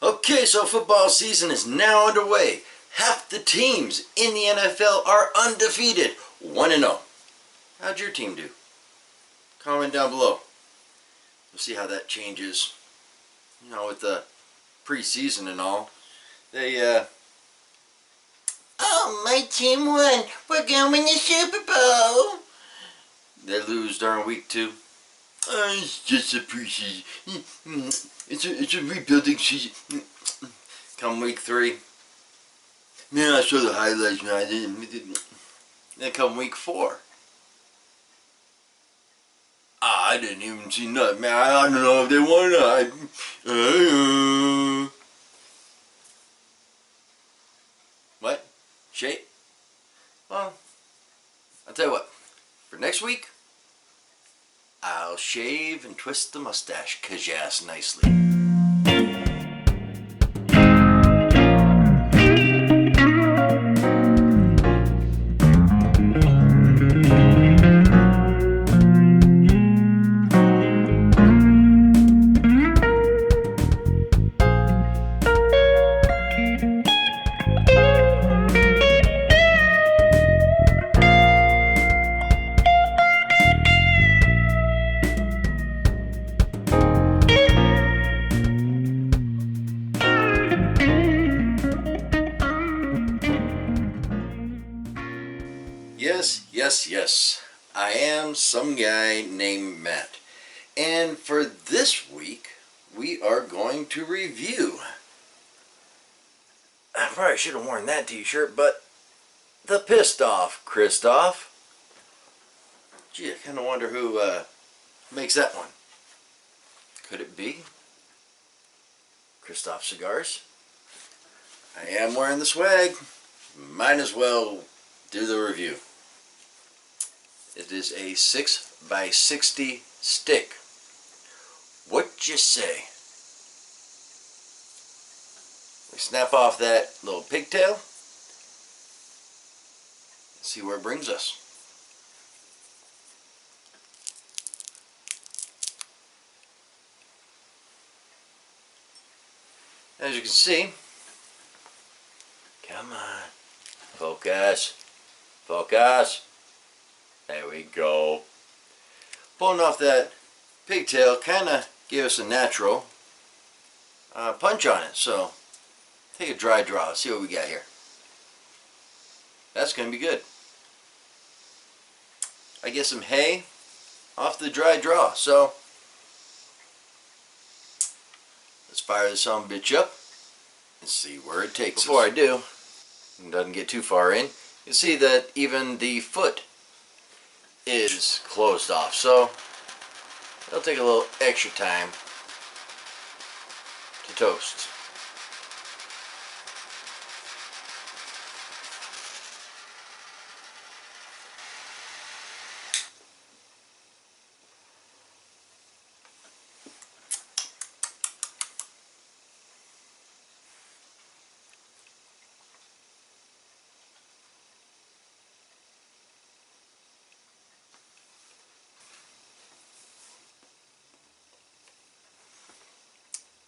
Okay, so football season is now underway. Half the teams in the NFL are undefeated, 1-0. How'd your team do? Comment down below. We'll see how that changes. You know, with the preseason and all. Oh, my team won. We're going to the Super Bowl. They lose during week 2. It's just a preseason. It's a rebuilding season. Come week 3. Man, I saw the highlights, man. I didn't. Then come week 4. I didn't even see nothing, man. I don't know if they won or not. What? Shape? Well, I'll tell you what. For next week, I'll shave and twist the mustache, 'cause you asked nicely. Yes. I am some guy named Matt. And for this week, we are going to review. I probably should have worn that t-shirt, but the Pistoff Kristoff. Gee, I kind of wonder who makes that one. Could it be Kristoff Cigars? I am wearing the swag. Might as well do the review. It is a 6x60 stick. What you say? We snap off that little pigtail. See where it brings us. As you can see, come on, focus. There we go. Pulling off that pigtail kind of gave us a natural punch on it. So take a dry draw. Let's see what we got here. That's going to be good. I get some hay off the dry draw. So let's fire this son of a bitch up and see where it takes us. Before I do, it doesn't get too far in, you see that even the foot is closed off, so it'll take a little extra time to toast.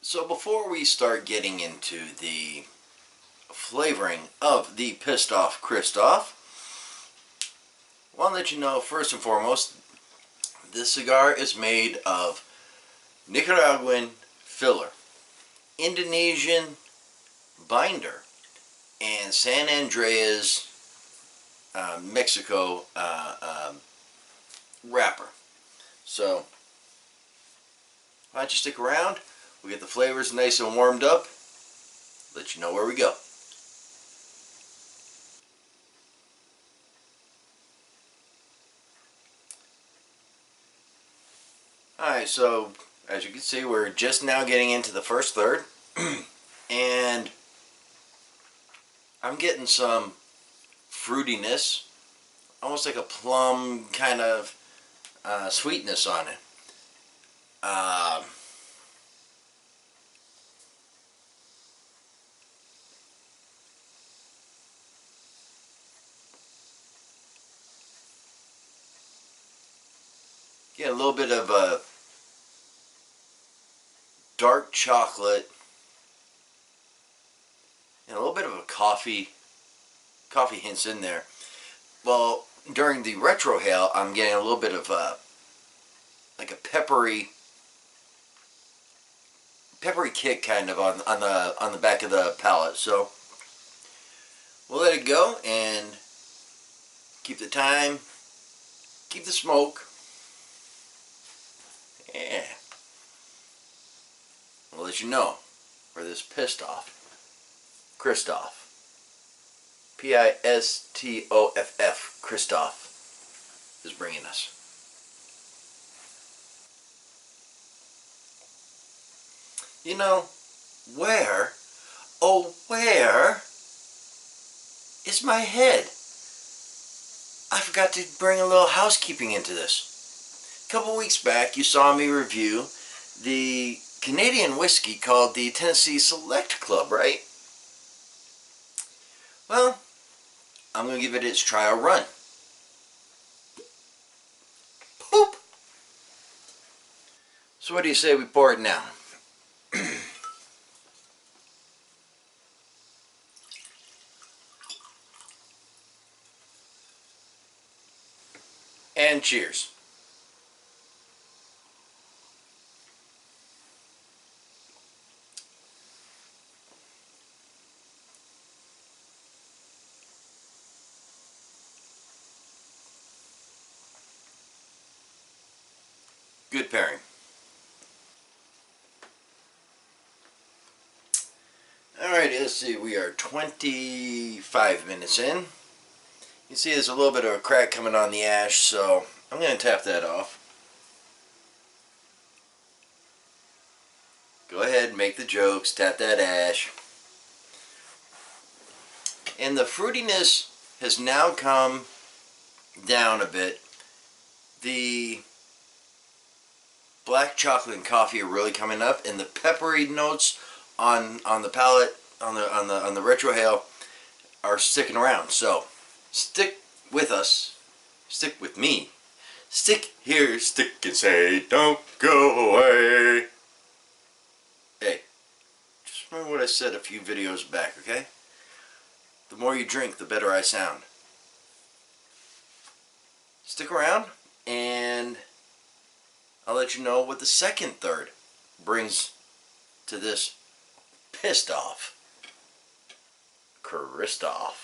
So before we start getting into the flavoring of the Pistoff Kristoff, I want to let you know first and foremost, this cigar is made of Nicaraguan filler, Indonesian binder, and San Andreas, Mexico wrapper. So why don't you stick around? We'll get the flavors nice and warmed up. Let you know where we go. Alright, so as you can see, we're just now getting into the first third. And I'm getting some fruitiness, almost like a plum kind of sweetness on it. Get a little bit of a dark chocolate coffee hints in there. Well, during the retrohale, I'm getting a little bit of like a peppery kick kind of on the back of the palate. So we'll let it go and keep the time, keep the smoke. Yeah. I'll let you know where this Pistoff, Kristoff, Pistoff, Kristoff, is bringing us. You know, where, oh where, is my head? I forgot to bring a little housekeeping into this. A couple weeks back, you saw me review the Canadian whiskey called the Tennessee Select Club, right? Well, I'm going to give it its trial run. Poop! So what do you say we pour it now? And cheers. Good pairing. Alright, let's see, we are 25 minutes in. You see there's a little bit of a crack coming on the ash, so I'm going to tap that off. Go ahead, make the jokes, tap that ash. And the fruitiness has now come down a bit. The black chocolate and coffee are really coming up, and the peppery notes on the palate, on the retrohale, are sticking around. So stick with us, stick with me, stick here, stick and say, don't go away. Hey, just remember what I said a few videos back, okay? The more you drink, the better I sound. Stick around, and I'll let you know what the second third brings to this Pistoff, Kristoff.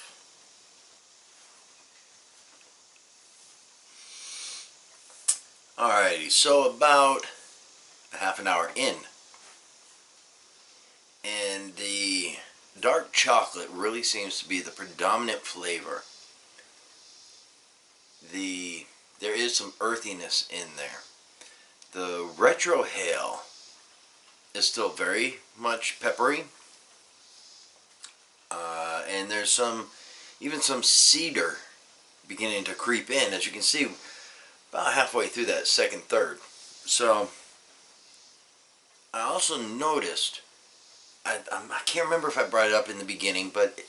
Alrighty, so about a half an hour in, and the dark chocolate really seems to be the predominant flavor. There is some earthiness in there. The retrohale is still very much peppery, and there's even some cedar beginning to creep in, as you can see, about halfway through that second third. So I also noticed, I can't remember if I brought it up in the beginning, but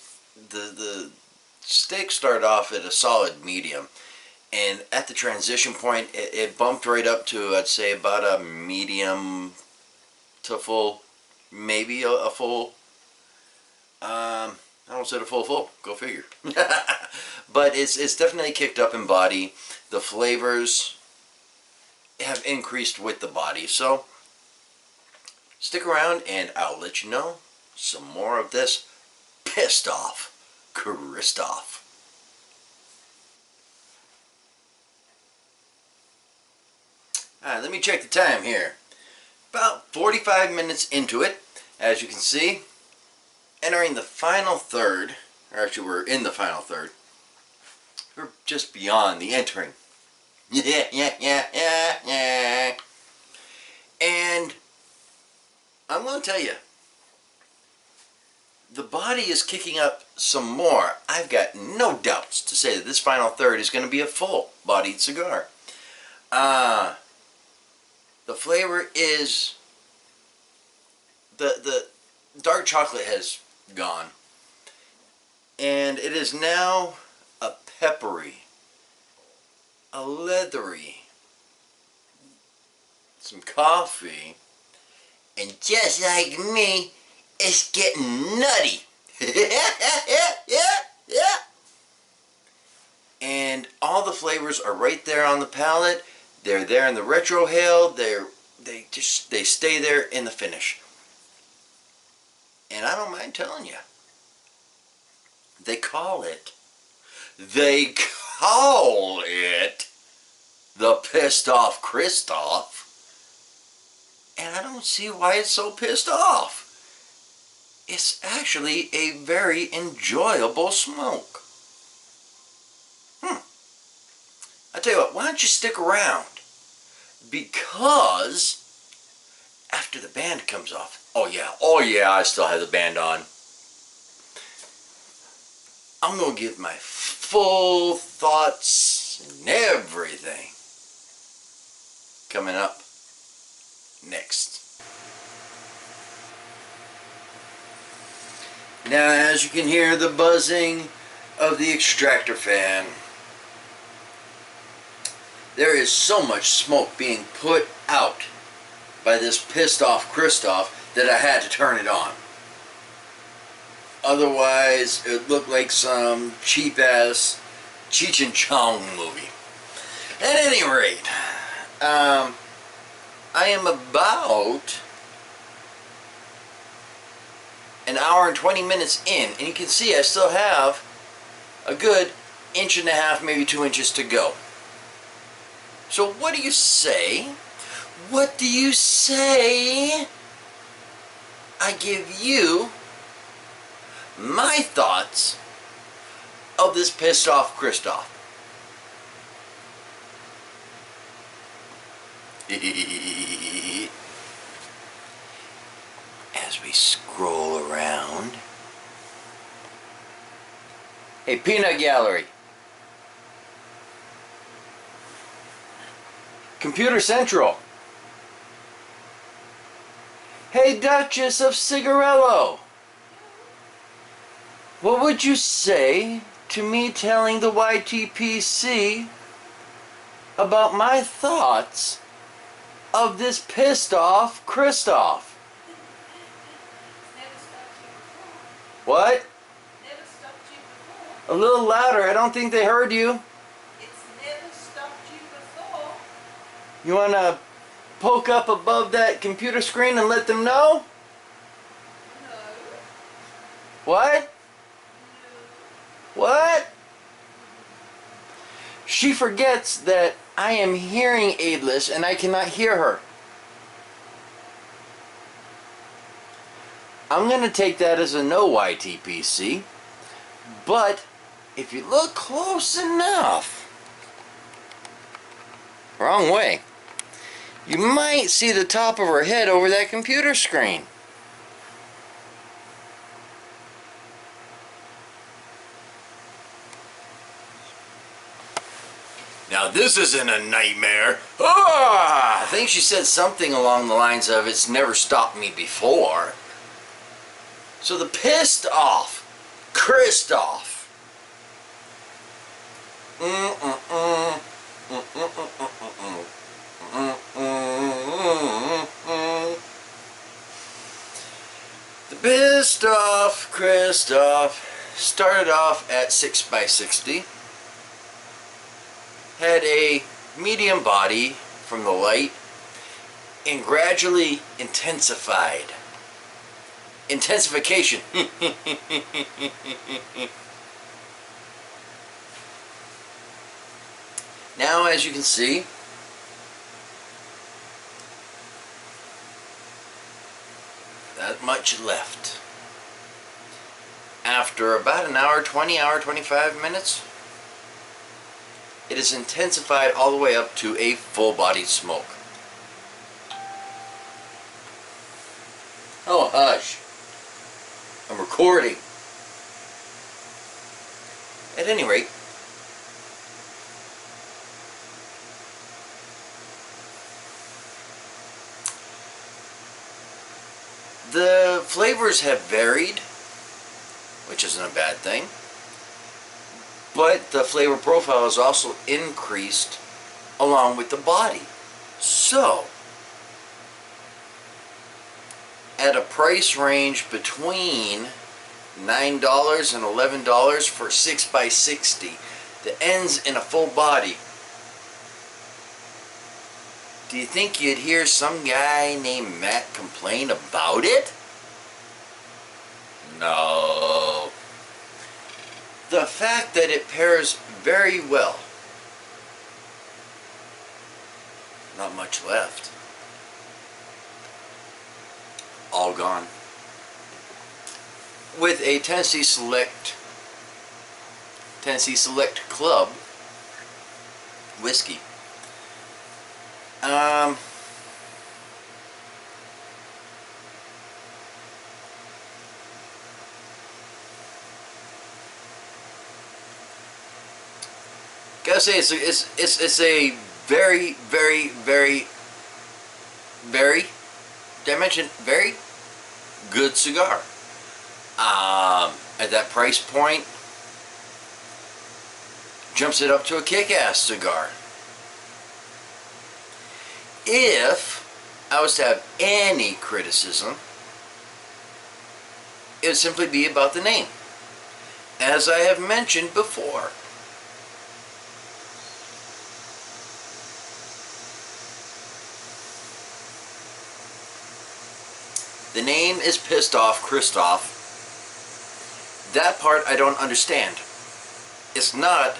the steak started off at a solid medium, and at the transition point it bumped right up to, I'd say, about a medium to full, maybe a full. I don't said a full. Go figure. But it's definitely kicked up in body. The flavors have increased with the body. So stick around, and I'll let you know some more of this Pistoff, Kristoff. Alright, let me check the time here. About 45 minutes into it, as you can see, entering the final third, or actually we're in the final third. We're just beyond the entering. Yeah. And I'm going to tell you, the body is kicking up some more. I've got no doubts to say that this final third is going to be a full-bodied cigar. The flavor is, the dark chocolate has gone, and it is now a peppery, a leathery, some coffee, and just like me, it's getting nutty. Yeah. And all the flavors are right there on the palate. They're there in the retrohale. They stay there in the finish. And I don't mind telling you, they call it the Pistoff Kristoff, and I don't see why it's so pissed off. It's actually a very enjoyable smoke. I tell you what, why don't you stick around? Because after the band comes off, oh yeah, I still have the band on. I'm going to give my full thoughts and everything coming up next. Now, as you can hear the buzzing of the extractor fan, there is so much smoke being put out by this Pistoff Kristoff that I had to turn it on. Otherwise, it looked like some cheap-ass Cheech and Chong movie. At any rate, I am about an hour and 20 minutes in, and you can see I still have a good 1.5 inches, maybe 2 inches to go. So what do you say? What do you say I give you my thoughts of this Pistoff Kristoff? As we scroll around. Hey, Peanut Gallery. Computer Central. Hey, Duchess of Cigarello. What would you say to me telling the YTPC about my thoughts of this Pistoff Kristoff? What? Never stopped you before. A little louder. I don't think they heard you. It's never stopped you before. You want to poke up above that computer screen and let them know? No. What? No. What? She forgets that I am hearing aidless and I cannot hear her. I'm going to take that as a no, YTPC. But if you look close enough, wrong way, you might see the top of her head over that computer screen. Now this isn't a nightmare. Ah! I think she said something along the lines of, "It's never stopped me before." So the Pistoff Kristoff. The Pistoff Kristoff started off at 6x60. Had a medium body from the light and gradually intensified. Intensification. Now, as you can see, not much left. After about an hour, 25 minutes, it is intensified all the way up to a full-bodied smoke. Oh, hush. I'm recording. At any rate, the flavors have varied, which isn't a bad thing. But the flavor profile is also increased along with the body. So, at a price range between $9 and $11 for 6x60 that ends in a full body. Do you think you'd hear some guy named Matt complain about it? No. The fact that it pairs very well. Not much left. All gone. With a Tennessee Select Club whiskey. Gotta say, it's a very, very, very, very, did I mention very good cigar. At that price point, jumps it up to a kick-ass cigar. If I was to have any criticism, it would simply be about the name. As I have mentioned before, the name is Pistoff, Kristoff. That part I don't understand. It's not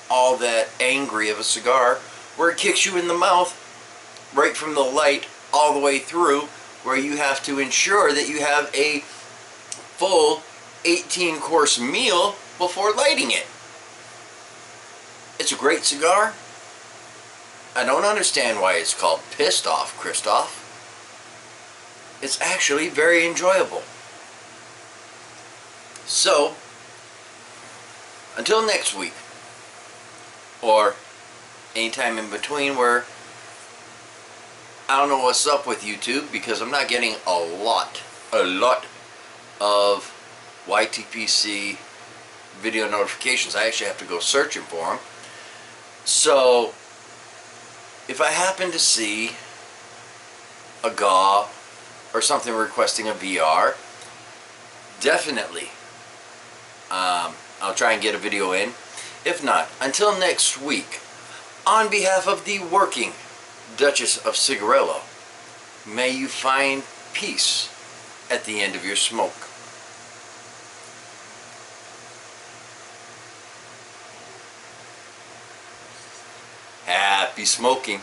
all that angry of a cigar where it kicks you in the mouth right from the light all the way through, where you have to ensure that you have a full 18-course meal before lighting it. It's a great cigar. I don't understand why it's called Pistoff, Kristoff. It's actually very enjoyable. So, until next week, or anytime in between, where I don't know what's up with YouTube, because I'm not getting a lot of YTPC video notifications. I actually have to go searching for them. So, if I happen to see a GAW or something requesting a VR, definitely I'll try and get a video in. If not, until next week, on behalf of the working Duchess of Cigarillo, may you find peace at the end of your smoke. Happy smoking.